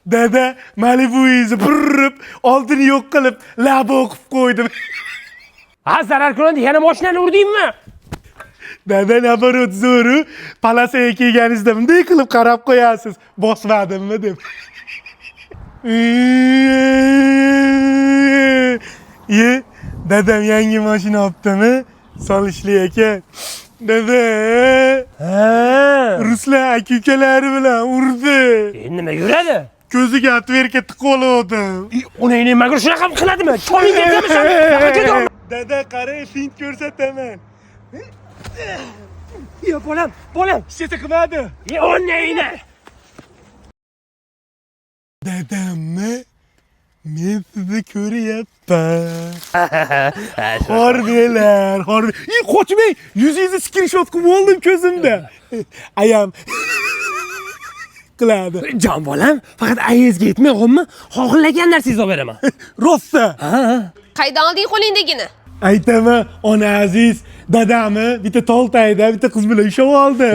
Dada Malibu'yizni burrib, oldini yo'q qilib, laba o'qib qo'ydim. Ha, zarar ko'radi, yana mashinani urdingmi? Dada nabarot zo'ru, palasaga kelganingizda bunday qilib qarab qo'yasiz. Bosmadimmi deb. Ye, dadam yangi mashina olibdimi? Solishli ekan. Dada, Ruslan aka-ukalari bilan urdi. Nima yuradi? Ko'ziga atverka tiqib oldim. Uni nima shunaqa qiladimi? Choling ketdimi? Dada, qara, fint ko'rsataman. Yo, bolam. Ishcha qilmadi. O'ynayni. Dadammi? Men sizni ko'ryapman. Hordilar. Qochmang. Yuzingizni screenshot qilib oldim ko'zimda. Ayam qiladi. Jon bolam, faqat ayizga yetmayapmi? Xohlagan narsangizni olib beraman. Rostsa. Qaydan olding qo'lingdagini? Aytaman, ona aziz, dadamni bitta Toltayda bitta qiz bilan ushlab oldi.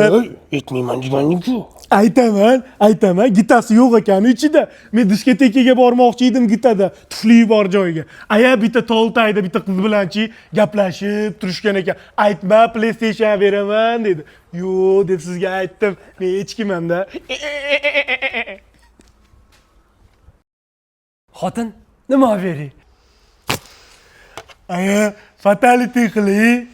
Yetmayman deganing-ku. Aytaman, gitasi yo'q ekan ichida. Men diskotekaga bormoqchi edim gitada, tufli bor joyga. Aya bitta Toltayda bitta qiz bilanchi gaplashib turishgan ekan. Aytma, PlayStation beraman dedi. Yo'q deb sizga aytdim. Men hech kimman-da. Xotin, nima bering? Aya, fatality qiling.